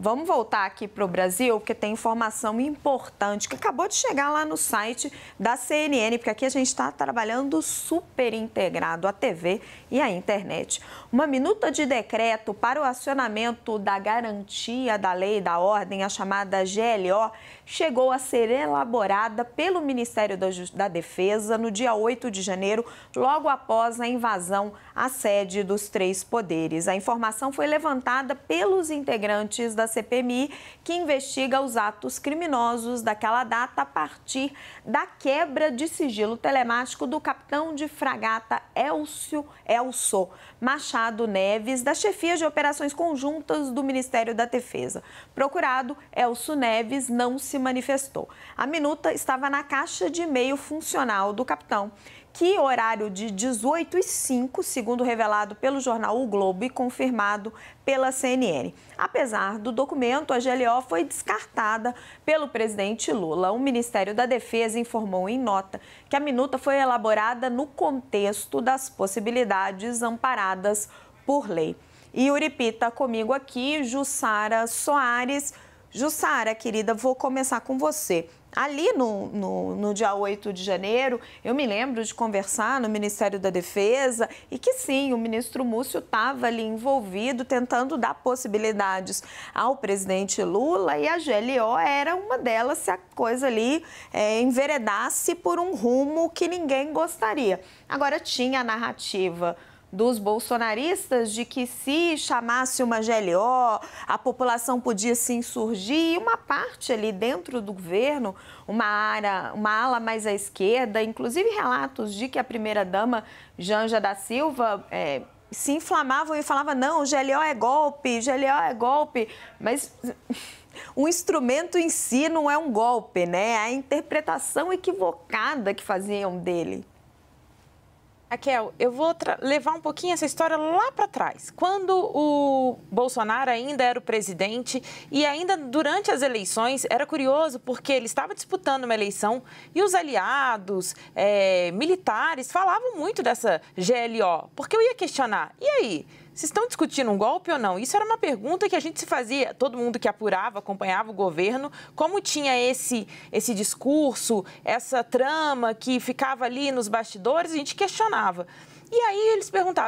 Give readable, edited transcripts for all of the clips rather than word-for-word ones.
Vamos voltar aqui para o Brasil, porque tem informação importante que acabou de chegar lá no site da CNN, porque aqui a gente está trabalhando super integrado a TV e a internet. Uma minuta de decreto para o acionamento da garantia da lei e da ordem, a chamada GLO, chegou a ser elaborada pelo Ministério da Defesa no dia 8 de janeiro, logo após a invasão à sede dos três poderes. A informação foi levantada pelos integrantes da CPMI, que investiga os atos criminosos daquela data a partir da quebra de sigilo telemático do capitão de fragata Elcio Machado Neves, da chefia de operações conjuntas do Ministério da Defesa. Procurado, Elcio Neves não se manifestou. A minuta estava na caixa de e-mail funcional do capitão, que horário de 18h05, segundo revelado pelo jornal O Globo e confirmado pela CNN. Apesar do documento, a GLO foi descartada pelo presidente Lula. O Ministério da Defesa informou em nota que a minuta foi elaborada no contexto das possibilidades amparadas por lei. E Yuri Pita comigo aqui, Jussara Soares. Jussara, querida, vou começar com você. Ali no dia 8 de janeiro, eu me lembro de conversar no Ministério da Defesa e que sim, o ministro Múcio estava ali envolvido, tentando dar possibilidades ao presidente Lula, e a GLO era uma delas se a coisa ali enveredasse por um rumo que ninguém gostaria. Agora, tinha a narrativa dos bolsonaristas de que se chamasse uma GLO, a população podia se insurgir, e uma parte ali dentro do governo, uma ala mais à esquerda, inclusive relatos de que a primeira-dama Janja da Silva se inflamavam e falavam, não, GLO é golpe, mas o instrumento em si não é um golpe, né? A interpretação equivocada que faziam dele. Raquel, eu vou levar um pouquinho essa história lá para trás. Quando o Bolsonaro ainda era o presidente e ainda durante as eleições, era curioso porque ele estava disputando uma eleição e os aliados militares falavam muito dessa GLO, porque eu ia questionar, e aí? Vocês estão discutindo um golpe ou não? Isso era uma pergunta que a gente se fazia, todo mundo que apurava, acompanhava o governo, como tinha esse discurso, essa trama que ficava ali nos bastidores, a gente questionava. E aí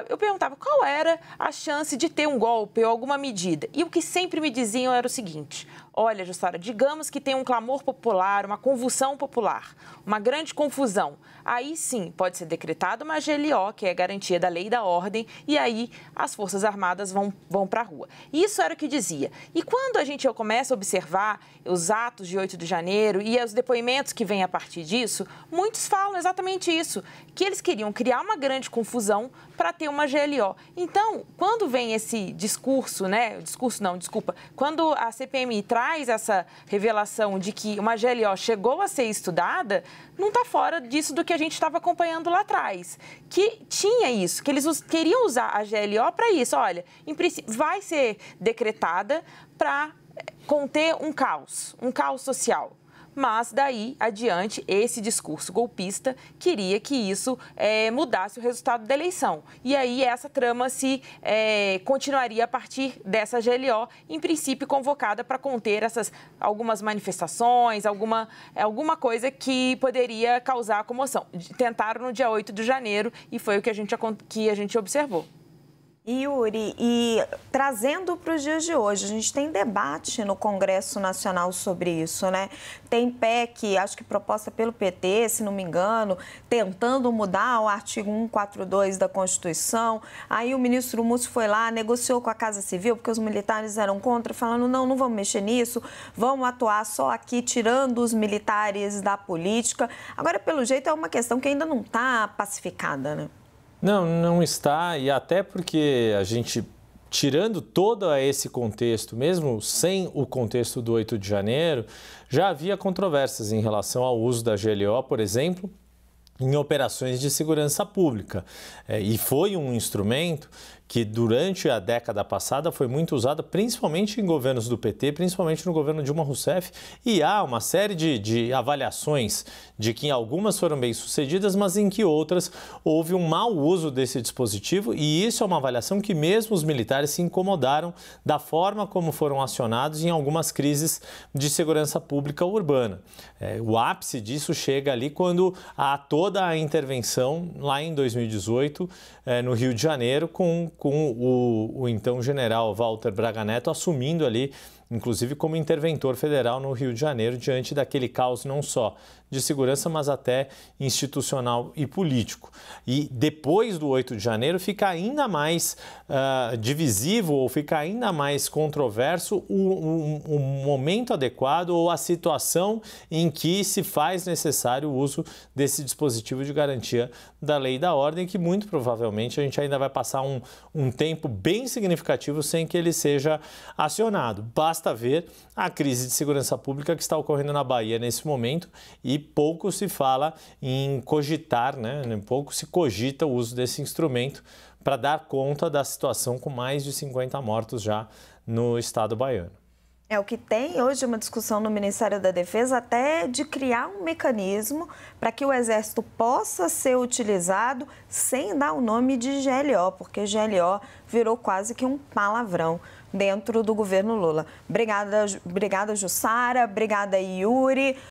eu perguntava qual era a chance de ter um golpe ou alguma medida. E o que sempre me diziam era o seguinte: olha, Jussara, digamos que tem um clamor popular, uma convulsão popular, uma grande confusão. Aí sim pode ser decretada uma GLO, que é a garantia da lei e da ordem, e aí as Forças Armadas vão para a rua. Isso era o que dizia. E quando a gente começa a observar os atos de 8 de janeiro e os depoimentos que vêm a partir disso, muitos falam exatamente isso, que eles queriam criar uma grande confusão para ter uma GLO. Então, quando vem esse discurso, quando a CPMI traz essa revelação de que uma GLO chegou a ser estudada, não está fora disso do que a gente estava acompanhando lá atrás, que tinha isso, que eles queriam usar a GLO para isso. Olha, em princípio, vai ser decretada para conter um caos social. Mas daí adiante, esse discurso golpista queria que isso mudasse o resultado da eleição. E aí essa trama continuaria a partir dessa GLO, em princípio convocada para conter algumas manifestações, alguma coisa que poderia causar comoção. Tentaram no dia 8 de janeiro e foi o que a gente observou. Yuri, e trazendo para os dias de hoje, a gente tem debate no Congresso Nacional sobre isso, né? Tem PEC, acho que proposta pelo PT, se não me engano, tentando mudar o artigo 142 da Constituição. Aí o ministro Múcio foi lá, negociou com a Casa Civil, porque os militares eram contra, falando, não vamos mexer nisso, vamos atuar só aqui, tirando os militares da política. Agora, pelo jeito, é uma questão que ainda não está pacificada, né? Não está, e até porque a gente, tirando todo esse contexto, mesmo sem o contexto do 8 de janeiro, já havia controvérsias em relação ao uso da GLO, por exemplo, em operações de segurança pública. E foi um instrumento que durante a década passada foi muito usada, principalmente em governos do PT, principalmente no governo Dilma Rousseff, e há uma série de avaliações de que algumas foram bem-sucedidas, mas em que outras houve um mau uso desse dispositivo, e isso é uma avaliação que mesmo os militares se incomodaram da forma como foram acionados em algumas crises de segurança pública urbana. O ápice disso chega ali quando há toda a intervenção lá em 2018 no Rio de Janeiro com o então general Walter Braga Neto assumindo ali, inclusive como interventor federal no Rio de Janeiro, diante daquele caos não só de segurança, mas até institucional e político. E depois do 8 de janeiro fica ainda mais divisivo ou fica ainda mais controverso o momento adequado ou a situação em que se faz necessário o uso desse dispositivo de garantia da lei e da ordem, que muito provavelmente a gente ainda vai passar um tempo bem significativo sem que ele seja acionado. Basta ver a crise de segurança pública que está ocorrendo na Bahia nesse momento e pouco se fala em cogitar, né? Pouco se cogita o uso desse instrumento para dar conta da situação com mais de 50 mortos já no estado baiano. É o que tem hoje uma discussão no Ministério da Defesa até de criar um mecanismo para que o Exército possa ser utilizado sem dar o nome de GLO, porque GLO virou quase que um palavrão dentro do governo Lula. Obrigada Jussara, obrigada Yuri.